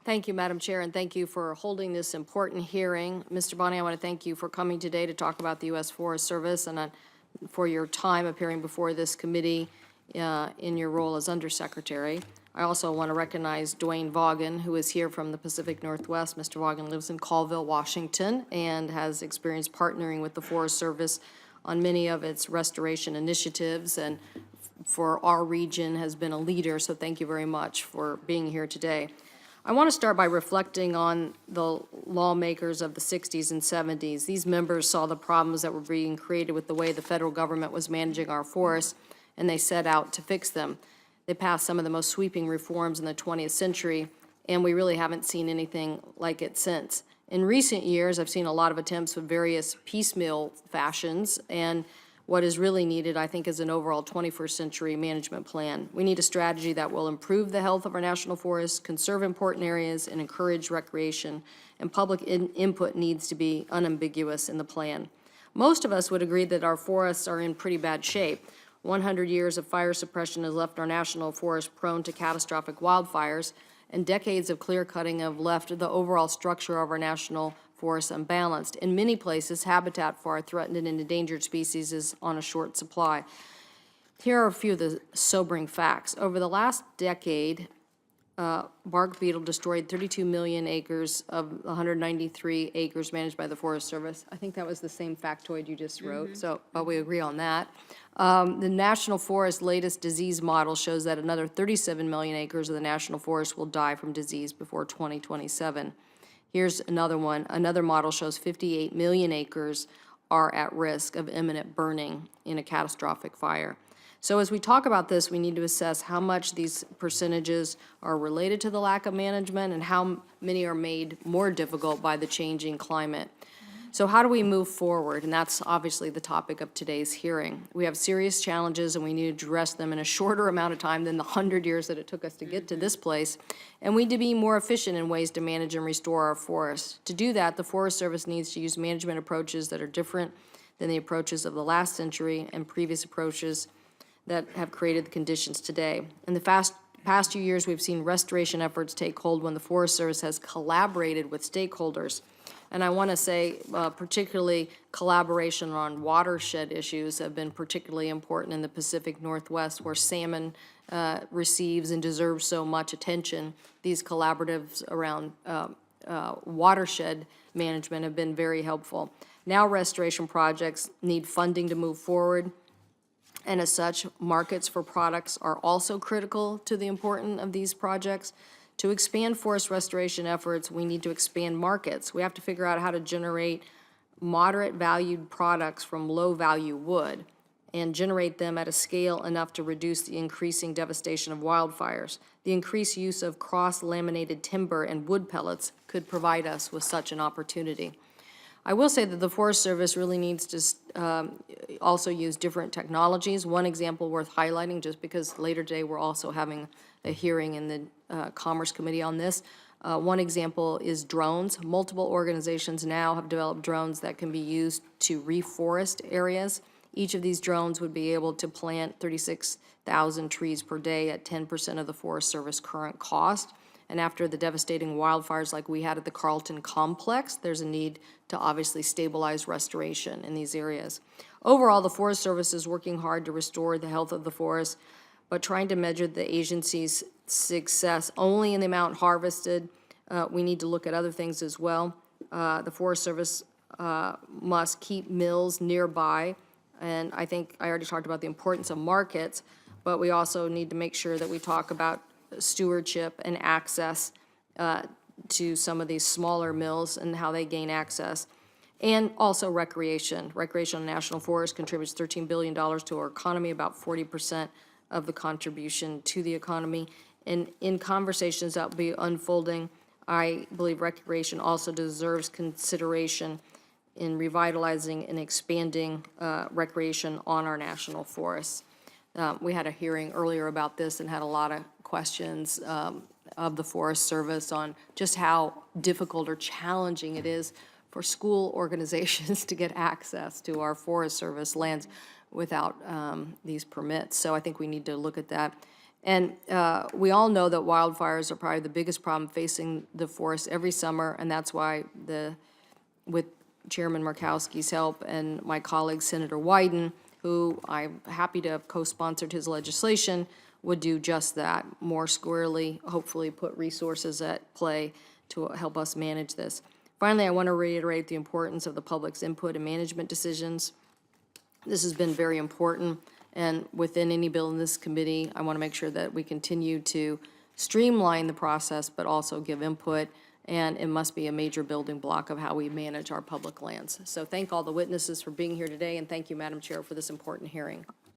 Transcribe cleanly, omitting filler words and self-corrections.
Thank you, Madam Chair, and thank you for holding this important hearing. Mr. Bonney, I want to thank you for coming today to talk about the U.S. Forest Service and for your time appearing before this committee in your role as Undersecretary. I also want to recognize Dwayne Vaughan, who is here from the Pacific Northwest. Mr. Vaughan lives in Colville, Washington, and has experience partnering with the Forest Service on many of its restoration initiatives, and for our region has been a leader, so thank you very much for being here today. I want to start by reflecting on the lawmakers of the 60s and 70s. These members saw the problems that were being created with the way the federal government was managing our forests, and they set out to fix them. They passed some of the most sweeping reforms in the 20th century, and we really haven't seen anything like it since. In recent years, I've seen a lot of attempts with various piecemeal fashions, and what is really needed, I think, is an overall 21st century management plan. We need a strategy that will improve the health of our national forests, conserve important areas, and encourage recreation, and public input needs to be unambiguous in the plan. Most of us would agree that our forests are in pretty bad shape. 100 years of fire suppression has left our national forests prone to catastrophic wildfires, and decades of clear cutting have left the overall structure of our national forests unbalanced. In many places, habitat for our threatened and endangered species is on a short supply. Here are a few of the sobering facts. Over the last decade, bark beetle destroyed 32 million acres of 193 acres managed by the Forest Service. I think that was the same factoid you just wrote, but we agree on that. The National Forest latest disease model shows that another 37 million acres of the national forest will die from disease before 2027. Here's another one. Another model shows 58 million acres are at risk of imminent burning in a catastrophic fire. So as we talk about this, we need to assess how much these percentages are related to the lack of management and how many are made more difficult by the changing climate. So how do we move forward? And that's obviously the topic of today's hearing. We have serious challenges, and we need to address them in a shorter amount of time than the 100 years that it took us to get to this place. And we need to be more efficient in ways to manage and restore our forests. To do that, the Forest Service needs to use management approaches that are different than the approaches of the last century and previous approaches that have created the conditions today. In the past few years, we've seen restoration efforts take hold when the Forest Service has collaborated with stakeholders. And I want to say particularly collaboration on watershed issues have been particularly important in the Pacific Northwest, where salmon receives and deserves so much attention. These collaboratives around watershed management have been very helpful. Now restoration projects need funding to move forward, and as such, markets for products are also critical to the importance of these projects. To expand forest restoration efforts, we need to expand markets. We have to figure out how to generate moderate valued products from low value wood and generate them at a scale enough to reduce the increasing devastation of wildfires. The increased use of cross-laminated timber and wood pellets could provide us with such an opportunity. I will say that the Forest Service really needs to also use different technologies. One example worth highlighting, just because later today we're also having a hearing in the Commerce Committee on this. One example is drones. Multiple organizations now have developed drones that can be used to reforest areas. Each of these drones would be able to plant 36,000 trees per day at 10% of the Forest Service current cost. And after the devastating wildfires like we had at the Carlton Complex, there's a need to obviously stabilize restoration in these areas. Overall, the Forest Service is working hard to restore the health of the forest, but trying to measure the agency's success only in the amount harvested, we need to look at other things as well. The Forest Service must keep mills nearby, and I think I already talked about the importance of markets, but we also need to make sure that we talk about stewardship and access to some of these smaller mills and how they gain access. And also recreation. Recreation on national forest contributes $13 billion to our economy, about 40% of the contribution to the economy. And in conversations that will be unfolding, I believe recreation also deserves consideration in revitalizing and expanding recreation on our national forests. We had a hearing earlier about this and had a lot of questions of the Forest Service on just how difficult or challenging it is for school organizations to get access to our Forest Service lands without these permits. So I think we need to look at that. And we all know that wildfires are probably the biggest problem facing the forest every summer, and that's why with Chairman Murkowski's help and my colleague Senator Wyden, who I'm happy to have co-sponsored his legislation, would do just that, more squarely, hopefully put resources at play to help us manage this. Finally, I want to reiterate the importance of the public's input in management decisions. This has been very important, and within any bill in this committee, I want to make sure that we continue to streamline the process, but also give input, and it must be a major building block of how we manage our public lands. So thank all the witnesses for being here today, and thank you, Madam Chair, for this important hearing.